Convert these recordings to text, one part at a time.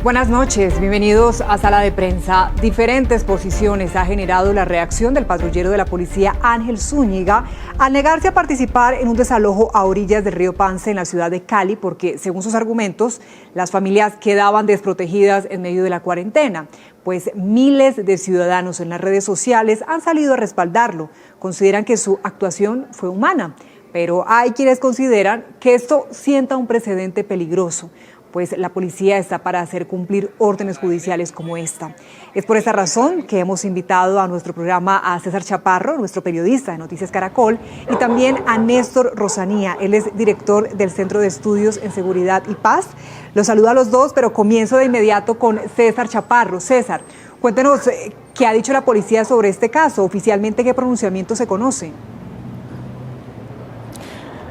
Buenas noches, bienvenidos a Sala de Prensa. Diferentes posiciones ha generado la reacción del patrullero de la policía Ángel Zúñiga al negarse a participar en un desalojo a orillas del río Pance en la ciudad de Cali porque, según sus argumentos, las familias quedaban desprotegidas en medio de la cuarentena. Pues miles de ciudadanos en las redes sociales han salido a respaldarlo. Consideran que su actuación fue humana, pero hay quienes consideran que esto sienta un precedente peligroso, pues la policía está para hacer cumplir órdenes judiciales como esta. Es por esta razón que hemos invitado a nuestro programa a César Chaparro, nuestro periodista de Noticias Caracol, y también a Néstor Rosanía. Él es director del Centro de Estudios en Seguridad y Paz. Los saludo a los dos, pero comienzo de inmediato con César Chaparro. César, cuéntenos qué ha dicho la policía sobre este caso. Oficialmente, ¿qué pronunciamiento se conoce?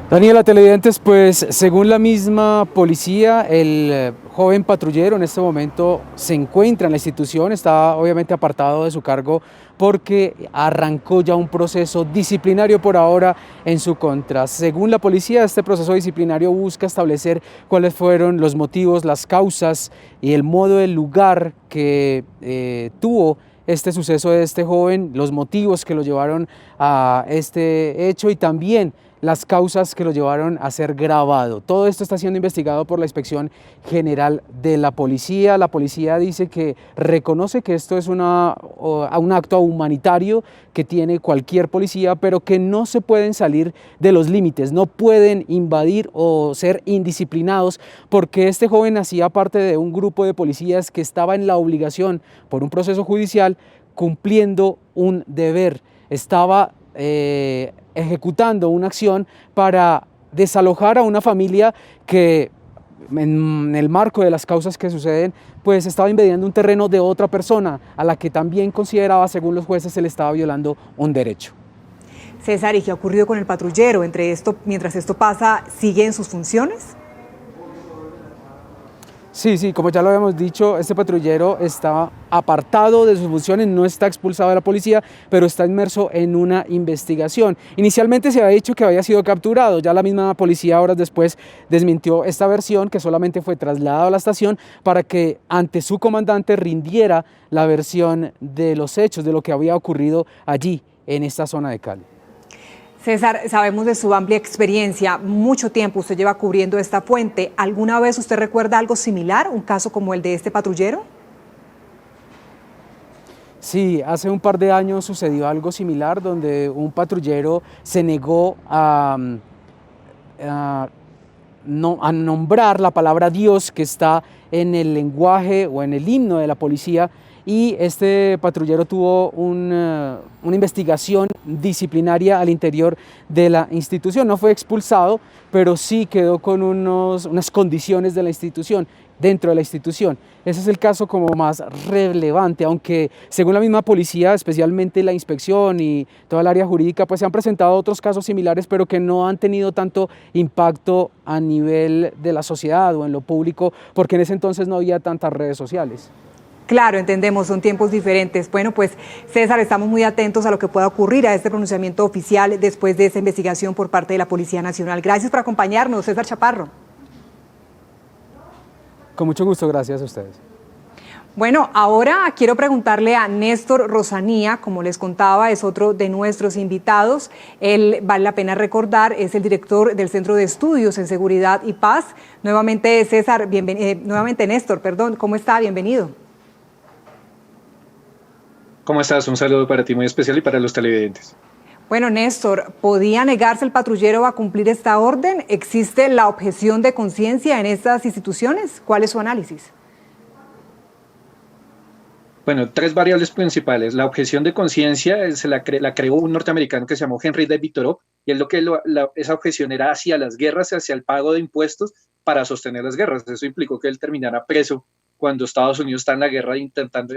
Daniela, televidentes, pues según la misma policía, el joven patrullero en este momento se encuentra en la institución, está obviamente apartado de su cargo porque arrancó ya un proceso disciplinario por ahora en su contra. Según la policía, este proceso disciplinario busca establecer cuáles fueron los motivos, las causas y el modo, el lugar que tuvo este suceso de este joven, los motivos que lo llevaron a este hecho y también las causas que lo llevaron a ser grabado. Todo esto está siendo investigado por la Inspección General de la Policía. La policía dice que reconoce que esto es un acto humanitario que tiene cualquier policía, pero que no se pueden salir de los límites, no pueden invadir o ser indisciplinados, porque este joven hacía parte de un grupo de policías que estaba en la obligación, por un proceso judicial, cumpliendo un deber. Estaba ejecutando una acción para desalojar a una familia que en el marco de las causas que suceden, pues estaba invadiendo un terreno de otra persona a la que también consideraba, según los jueces, se le estaba violando un derecho. César, ¿y qué ha ocurrido con el patrullero? Mientras esto pasa, ¿sigue en sus funciones? Sí, como ya lo habíamos dicho, este patrullero está apartado de sus funciones, no está expulsado de la policía, pero está inmerso en una investigación. Inicialmente se había dicho que había sido capturado, ya la misma policía horas después desmintió esta versión, que solamente fue trasladado a la estación para que ante su comandante rindiera la versión de los hechos, de lo que había ocurrido allí en esta zona de Cali. César, sabemos de su amplia experiencia, mucho tiempo usted lleva cubriendo esta fuente. ¿Alguna vez usted recuerda algo similar, un caso como el de este patrullero? Sí, hace un par de años sucedió algo similar donde un patrullero se negó a nombrar la palabra Dios que está en el lenguaje o en el himno de la policía, y este patrullero tuvo una investigación disciplinaria al interior de la institución. No fue expulsado, pero sí quedó con unas condiciones de la institución, dentro de la institución. Ese es el caso como más relevante, aunque según la misma policía, especialmente la inspección y toda el área jurídica, pues se han presentado otros casos similares, pero que no han tenido tanto impacto a nivel de la sociedad o en lo público, porque en ese entonces no había tantas redes sociales. Claro, entendemos, son tiempos diferentes. Bueno, pues César, estamos muy atentos a lo que pueda ocurrir a este pronunciamiento oficial después de esa investigación por parte de la Policía Nacional. Gracias por acompañarnos, César Chaparro. Con mucho gusto, gracias a ustedes. Bueno, ahora quiero preguntarle a Néstor Rosanía, como les contaba, es otro de nuestros invitados. Él, vale la pena recordar, es el director del Centro de Estudios en Seguridad y Paz. Nuevamente, César, nuevamente Néstor, perdón, ¿cómo está? Bienvenido. ¿Cómo estás? Un saludo para ti muy especial y para los televidentes. Bueno, Néstor, ¿podía negarse el patrullero a cumplir esta orden? ¿Existe la objeción de conciencia en estas instituciones? ¿Cuál es su análisis? Bueno, tres variables principales. La objeción de conciencia la creó un norteamericano que se llamó Henry David Thoreau, y esa objeción era hacia las guerras, hacia el pago de impuestos para sostener las guerras. Eso implicó que él terminara preso cuando Estados Unidos está en la guerra intentando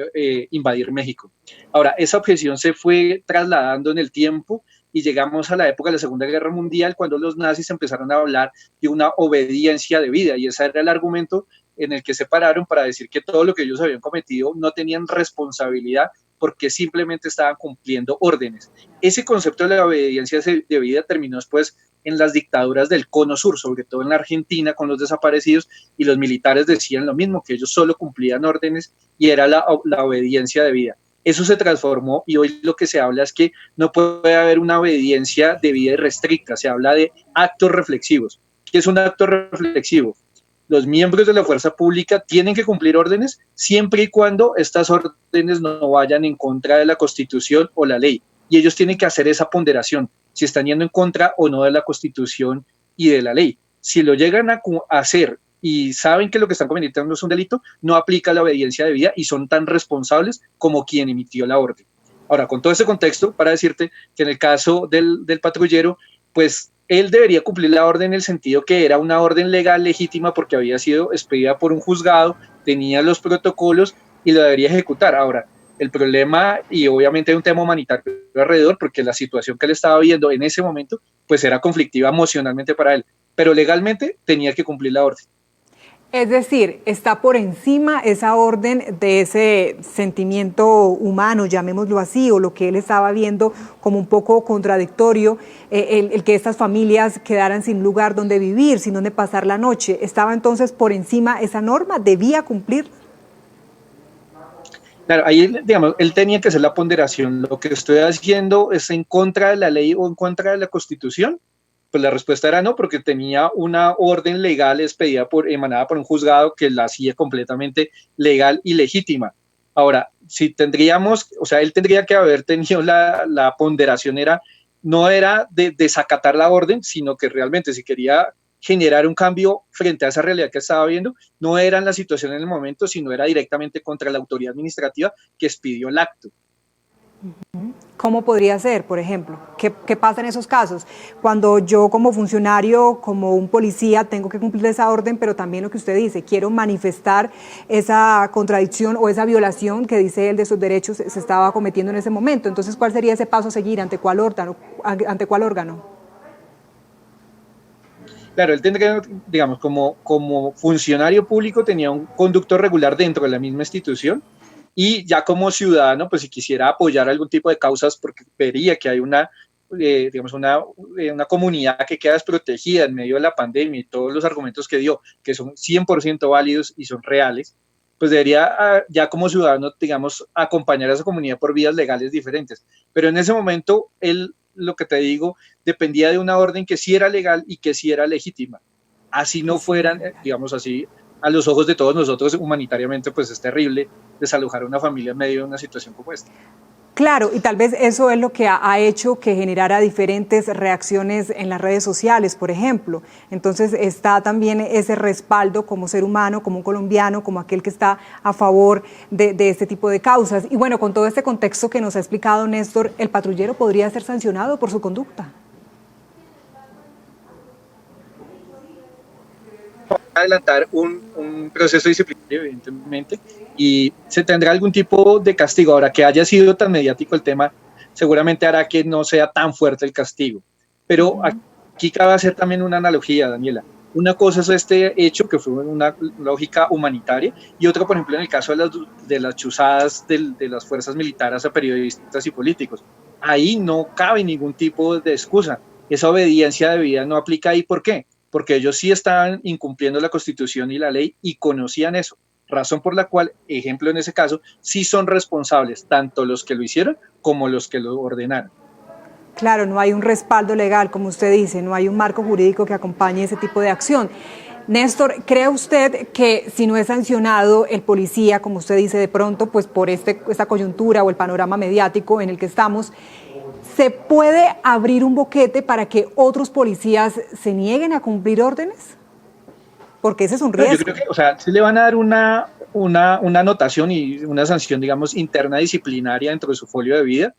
invadir México. Ahora, esa objeción se fue trasladando en el tiempo y llegamos a la época de la Segunda Guerra Mundial, cuando los nazis empezaron a hablar de una obediencia debida, y ese era el argumento en el que se pararon para decir que todo lo que ellos habían cometido no tenían responsabilidad porque simplemente estaban cumpliendo órdenes. Ese concepto de la obediencia debida terminó después en las dictaduras del Cono Sur, sobre todo en la Argentina con los desaparecidos, y los militares decían lo mismo, que ellos solo cumplían órdenes y era la obediencia debida. Eso se transformó y hoy lo que se habla es que no puede haber una obediencia debida y restricta, se habla de actos reflexivos. ¿Qué es un acto reflexivo? Los miembros de la fuerza pública tienen que cumplir órdenes siempre y cuando estas órdenes no vayan en contra de la Constitución o la ley. Y ellos tienen que hacer esa ponderación, si están yendo en contra o no de la Constitución y de la ley. Si lo llegan a hacer y saben que lo que están cometiendo es un delito, no aplica la obediencia debida y son tan responsables como quien emitió la orden. Ahora, con todo este contexto, para decirte que en el caso del patrullero, pues él debería cumplir la orden en el sentido que era una orden legal legítima porque había sido expedida por un juzgado, tenía los protocolos y lo debería ejecutar. Ahora, el problema, y obviamente hay un tema humanitario alrededor, porque la situación que él estaba viendo en ese momento, pues era conflictiva emocionalmente para él, pero legalmente tenía que cumplir la orden. Es decir, está por encima esa orden de ese sentimiento humano, llamémoslo así, o lo que él estaba viendo como un poco contradictorio, el que estas familias quedaran sin lugar donde vivir, sin donde pasar la noche. ¿Estaba entonces por encima esa norma? ¿Debía cumplir? Claro, ahí, digamos, él tenía que hacer la ponderación. Lo que estoy haciendo es en contra de la ley o en contra de la Constitución. Pues la respuesta era no, porque tenía una orden legal expedida emanada por un juzgado que la hacía completamente legal y legítima. Ahora, si tendríamos, o sea, él tendría que haber tenido la ponderación, no era de desacatar la orden, sino que realmente si quería generar un cambio frente a esa realidad que estaba viendo, no era en la situación en el momento, sino era directamente contra la autoridad administrativa que expidió el acto. ¿Cómo podría ser, por ejemplo? ¿Qué pasa en esos casos? Cuando yo como funcionario, como un policía, tengo que cumplir esa orden, pero también lo que usted dice, quiero manifestar esa contradicción o esa violación que dice él de sus derechos se estaba cometiendo en ese momento. Entonces, ¿cuál sería ese paso a seguir? ¿Ante cuál órgano? Claro, él tendría, digamos, como funcionario público tenía un conducto regular dentro de la misma institución. Y ya como ciudadano, pues si quisiera apoyar algún tipo de causas, porque vería que hay digamos, una comunidad que queda desprotegida en medio de la pandemia y todos los argumentos que dio, que son 100% válidos y son reales, pues debería ya como ciudadano, digamos, acompañar a esa comunidad por vías legales diferentes. Pero en ese momento, él, lo que te digo, dependía de una orden que sí era legal y que sí era legítima. Así no fueran, digamos así, a los ojos de todos nosotros humanitariamente, pues es terrible desalojar a una familia en medio de una situación como esta. Claro, y tal vez eso es lo que ha hecho que generara diferentes reacciones en las redes sociales, por ejemplo. Entonces está también ese respaldo como ser humano, como un colombiano, como aquel que está a favor de este tipo de causas. Y bueno, con todo este contexto que nos ha explicado Néstor, ¿el patrullero podría ser sancionado por su conducta? Adelantar un proceso disciplinario, evidentemente, y se tendrá algún tipo de castigo. Ahora, que haya sido tan mediático el tema, seguramente hará que no sea tan fuerte el castigo. Pero aquí cabe hacer también una analogía, Daniela. Una cosa es este hecho, que fue una lógica humanitaria, y otra, por ejemplo, en el caso de las chuzadas de las fuerzas militares a periodistas y políticos. Ahí no cabe ningún tipo de excusa. Esa obediencia debida no aplica ahí. ¿Por qué? Porque ellos sí estaban incumpliendo la Constitución y la ley y conocían eso, razón por la cual, ejemplo en ese caso, sí son responsables tanto los que lo hicieron como los que lo ordenaron. Claro, no hay un respaldo legal, como usted dice, no hay un marco jurídico que acompañe ese tipo de acción. Néstor, ¿cree usted que si no es sancionado el policía, como usted dice, de pronto, pues por esta coyuntura o el panorama mediático en el que estamos, ¿se puede abrir un boquete para que otros policías se nieguen a cumplir órdenes? Porque ese es un riesgo. Yo creo que, o sea, sí le van a dar una anotación y una sanción, digamos, interna disciplinaria dentro de su folio de vida,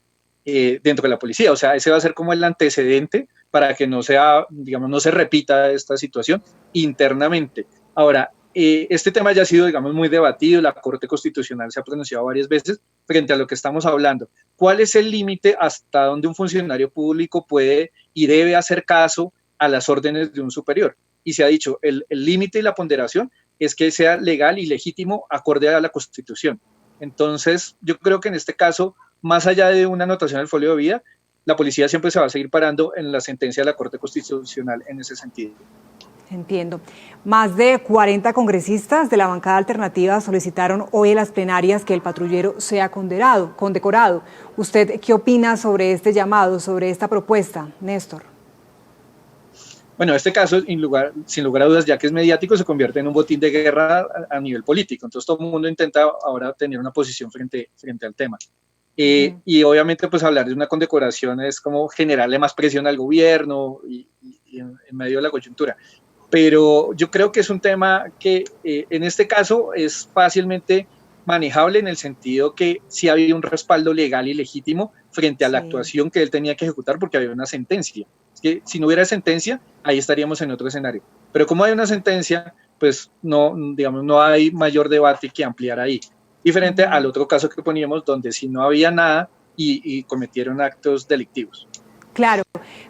dentro de la policía. O sea, ese va a ser como el antecedente para que no sea, digamos, no se repita esta situación internamente. Ahora, este tema ya ha sido, digamos, muy debatido, la Corte Constitucional se ha pronunciado varias veces frente a lo que estamos hablando. ¿Cuál es el límite hasta donde un funcionario público puede y debe hacer caso a las órdenes de un superior? Y se ha dicho, el límite y la ponderación es que sea legal y legítimo acorde a la Constitución. Entonces, yo creo que en este caso, más allá de una anotación del folio de vida, la policía siempre se va a seguir parando en la sentencia de la Corte Constitucional en ese sentido. Entiendo. Más de 40 congresistas de la bancada alternativa solicitaron hoy en las plenarias que el patrullero sea condecorado. ¿Usted qué opina sobre este llamado, sobre esta propuesta, Néstor? Bueno, este caso, sin lugar a dudas, ya que es mediático, se convierte en un botín de guerra a nivel político. Entonces todo el mundo intenta ahora tener una posición frente al tema. Y obviamente pues hablar de una condecoración es como generarle más presión al gobierno y en medio de la coyuntura. Pero yo creo que es un tema que en este caso es fácilmente manejable en el sentido que sí había un respaldo legal y legítimo frente a la actuación que él tenía que ejecutar porque había una sentencia. Es que si no hubiera sentencia, ahí estaríamos en otro escenario. Pero como hay una sentencia, pues no, digamos, no hay mayor debate que ampliar ahí. Diferente al otro caso que poníamos donde sí no había nada y cometieron actos delictivos. Claro,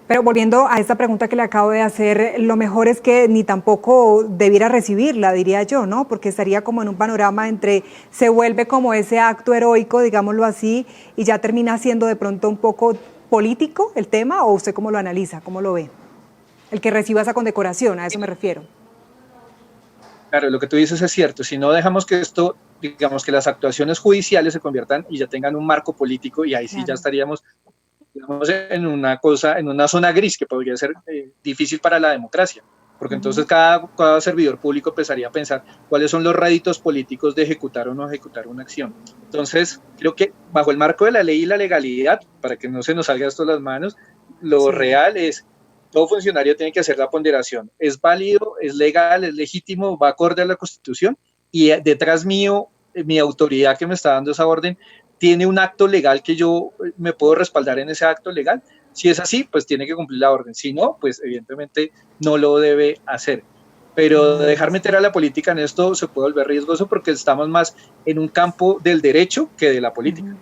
pero volviendo a esta pregunta que le acabo de hacer, lo mejor es que ni tampoco debiera recibirla, diría yo, ¿no? Porque estaría como en un panorama entre se vuelve como ese acto heroico, digámoslo así, y ya termina siendo de pronto un poco político el tema, ¿o usted cómo lo analiza, cómo lo ve? El que reciba esa condecoración, a eso me refiero. Claro, lo que tú dices es cierto, si no dejamos que esto, digamos que las actuaciones judiciales se conviertan y ya tengan un marco político y ahí sí ya estaríamos en una zona gris que podría ser difícil para la democracia, porque entonces cada servidor público empezaría a pensar cuáles son los réditos políticos de ejecutar o no ejecutar una acción. Entonces, creo que bajo el marco de la ley y la legalidad, para que no se nos salga esto de las manos, lo real es, todo funcionario tiene que hacer la ponderación, es válido, es legal, es legítimo, va acorde a la Constitución, y detrás mío, mi autoridad que me está dando esa orden, tiene un acto legal que yo me puedo respaldar en ese acto legal. Si es así, pues tiene que cumplir la orden. Si no, pues evidentemente no lo debe hacer. Pero dejar meter a la política en esto se puede volver riesgoso porque estamos más en un campo del derecho que de la política.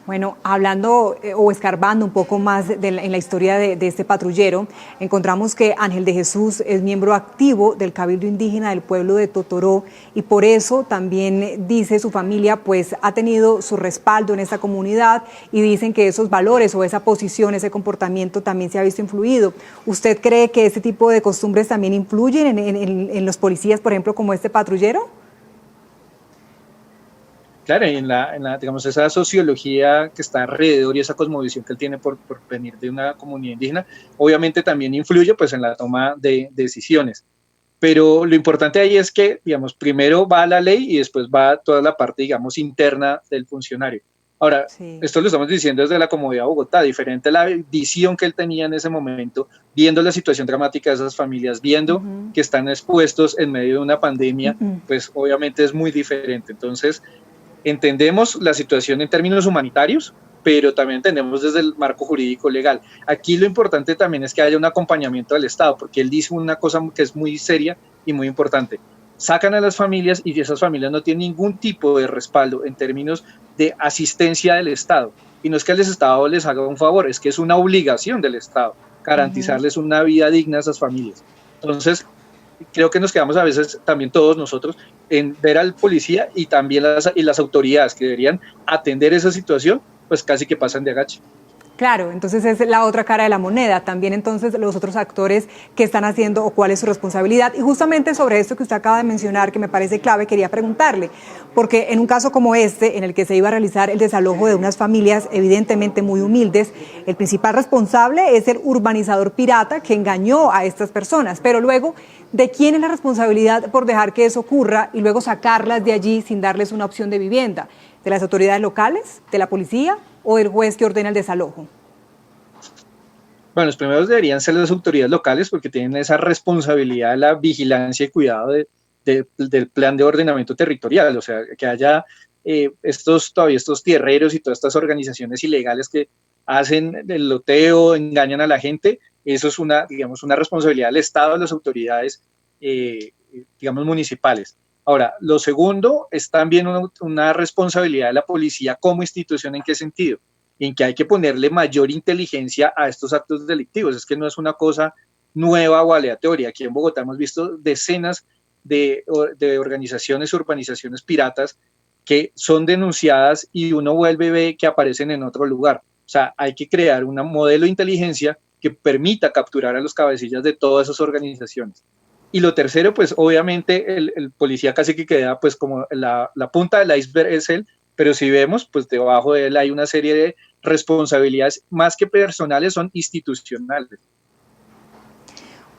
Bueno, hablando o escarbando un poco más en la historia de este patrullero, encontramos que Ángel de Jesús es miembro activo del Cabildo Indígena del pueblo de Totoró y por eso también dice su familia pues ha tenido su respaldo en esta comunidad y dicen que esos valores o esa posición, ese comportamiento también se ha visto influido. ¿Usted cree que este tipo de costumbres también influyen en los policías, por ejemplo, como este patrullero? Claro, digamos, esa sociología que está alrededor y esa cosmovisión que él tiene por venir de una comunidad indígena, obviamente también influye pues, en la toma de decisiones. Pero lo importante ahí es que, digamos, primero va la ley y después va toda la parte, digamos, interna del funcionario. Ahora, esto lo estamos diciendo desde la comodidad de Bogotá, diferente a la visión que él tenía en ese momento, viendo la situación dramática de esas familias, viendo que están expuestos en medio de una pandemia, pues obviamente es muy diferente. Entonces, entendemos la situación en términos humanitarios, pero también entendemos desde el marco jurídico legal. Aquí lo importante también es que haya un acompañamiento del Estado, porque él dice una cosa que es muy seria y muy importante. Sacan a las familias y esas familias no tienen ningún tipo de respaldo en términos de asistencia del Estado. Y no es que el Estado les haga un favor, es que es una obligación del Estado garantizarles una vida digna a esas familias. Entonces, creo que nos quedamos a veces también todos nosotros en ver al policía y también las autoridades que deberían atender esa situación, pues casi que pasan de agache. Claro, entonces es la otra cara de la moneda, también entonces los otros actores que están haciendo o cuál es su responsabilidad. Y justamente sobre esto que usted acaba de mencionar, que me parece clave, quería preguntarle, porque en un caso como este, en el que se iba a realizar el desalojo de unas familias evidentemente muy humildes, el principal responsable es el urbanizador pirata que engañó a estas personas, pero luego, ¿de quién es la responsabilidad por dejar que eso ocurra y luego sacarlas de allí sin darles una opción de vivienda? ¿De las autoridades locales, de la policía o del juez que ordena el desalojo? Bueno, los primeros deberían ser las autoridades locales porque tienen esa responsabilidad de la vigilancia y cuidado del plan de ordenamiento territorial, o sea, que haya estos tierreros y todas estas organizaciones ilegales que hacen el loteo, engañan a la gente. Eso es digamos, una responsabilidad del Estado, de las autoridades, digamos, municipales. Ahora, lo segundo es también una responsabilidad de la policía como institución. ¿En qué sentido? En que hay que ponerle mayor inteligencia a estos actos delictivos. Es que no es una cosa nueva o aleatoria. Aquí en Bogotá hemos visto decenas de organizaciones, urbanizaciones piratas que son denunciadas y uno vuelve y ve que aparecen en otro lugar. O sea, hay que crear un modelo de inteligencia que permita capturar a los cabecillas de todas esas organizaciones. Y lo tercero, pues obviamente el policía casi que queda pues como la punta del iceberg es él, pero si vemos, pues debajo de él hay una serie de responsabilidades más que personales, son institucionales.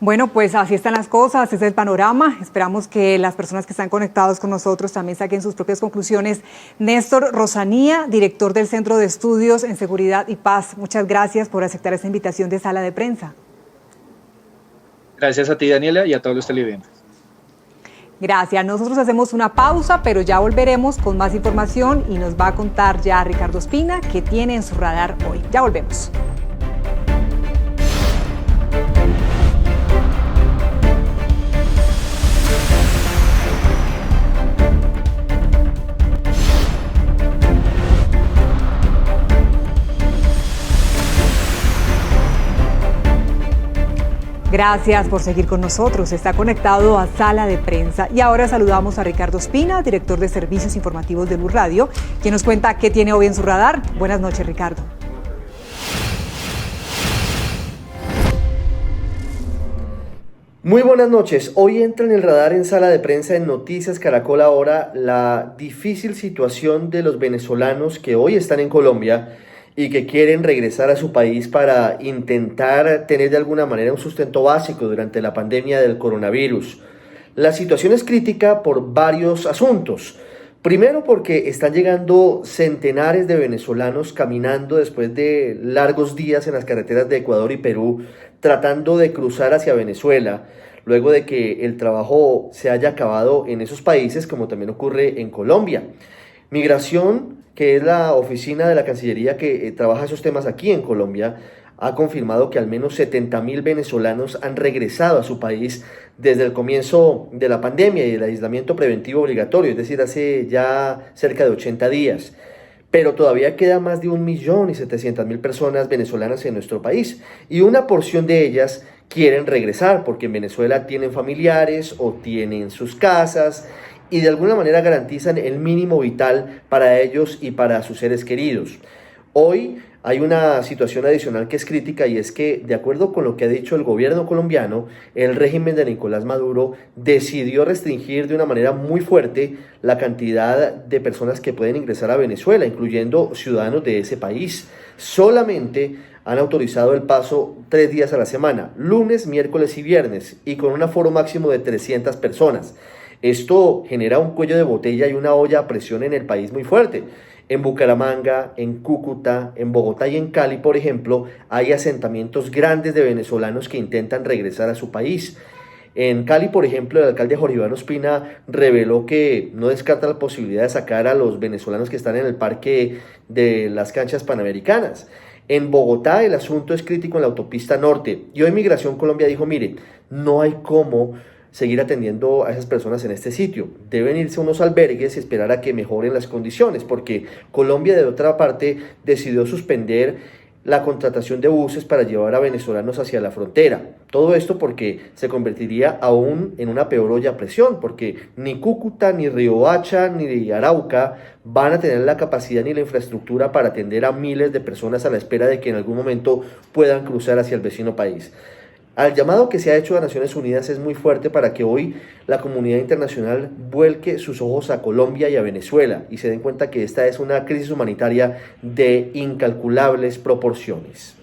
Bueno, pues así están las cosas, ese es el panorama. Esperamos que las personas que están conectados con nosotros también saquen sus propias conclusiones. Néstor Rosanía, director del Centro de Estudios en Seguridad y Paz, muchas gracias por aceptar esta invitación de Sala de Prensa. Gracias a ti, Daniela, y a todos los televidentes. Gracias. Nosotros hacemos una pausa, pero ya volveremos con más información y nos va a contar ya Ricardo Espina qué tiene en su radar hoy. Ya volvemos. Gracias por seguir con nosotros. Está conectado a Sala de Prensa. Y ahora saludamos a Ricardo Espina, director de Servicios Informativos de Blue Radio, quien nos cuenta qué tiene hoy en su radar. Buenas noches, Ricardo. Muy buenas noches. Hoy entra en el radar en Sala de Prensa en Noticias Caracol Ahora la difícil situación de los venezolanos que hoy están en Colombia y que quieren regresar a su país para intentar tener de alguna manera un sustento básico durante la pandemia del coronavirus. La situación es crítica por varios asuntos. Primero, porque están llegando centenares de venezolanos caminando después de largos días en las carreteras de Ecuador y Perú, tratando de cruzar hacia Venezuela, luego de que el trabajo se haya acabado en esos países, como también ocurre en Colombia. Migración, que es la oficina de la Cancillería que trabaja esos temas aquí en Colombia, ha confirmado que al menos 70.000 venezolanos han regresado a su país desde el comienzo de la pandemia y el aislamiento preventivo obligatorio, es decir, hace ya cerca de 80 días. Pero todavía queda más de 1.700.000 personas venezolanas en nuestro país y una porción de ellas quieren regresar porque en Venezuela tienen familiares o tienen sus casas y de alguna manera garantizan el mínimo vital para ellos y para sus seres queridos. Hoy hay una situación adicional que es crítica y es que, de acuerdo con lo que ha dicho el gobierno colombiano, el régimen de Nicolás Maduro decidió restringir de una manera muy fuerte la cantidad de personas que pueden ingresar a Venezuela, incluyendo ciudadanos de ese país. Solamente han autorizado el paso 3 días a la semana, lunes, miércoles y viernes, y con un aforo máximo de 300 personas. Esto genera un cuello de botella y una olla a presión en el país muy fuerte. En Bucaramanga, en Cúcuta, en Bogotá y en Cali, por ejemplo, hay asentamientos grandes de venezolanos que intentan regresar a su país. En Cali, por ejemplo, el alcalde Jorge Iván Ospina reveló que no descarta la posibilidad de sacar a los venezolanos que están en el parque de las canchas panamericanas. En Bogotá el asunto es crítico en la autopista norte y hoy Migración Colombia dijo, mire, no hay cómo seguir atendiendo a esas personas en este sitio. Deben irse a unos albergues y esperar a que mejoren las condiciones, porque Colombia, de otra parte, decidió suspender la contratación de buses para llevar a venezolanos hacia la frontera. Todo esto porque se convertiría aún en una peor olla a presión, porque ni Cúcuta, ni Riohacha, ni Arauca van a tener la capacidad ni la infraestructura para atender a miles de personas a la espera de que en algún momento puedan cruzar hacia el vecino país. Al llamado que se ha hecho a Naciones Unidas es muy fuerte para que hoy la comunidad internacional vuelque sus ojos a Colombia y a Venezuela y se den cuenta que esta es una crisis humanitaria de incalculables proporciones.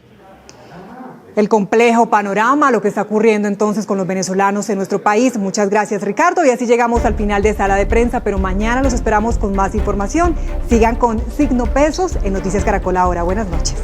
El complejo panorama, lo que está ocurriendo entonces con los venezolanos en nuestro país. Muchas gracias, Ricardo. Y así llegamos al final de Sala de Prensa, pero mañana los esperamos con más información. Sigan con Signo Pesos en Noticias Caracol Ahora. Buenas noches.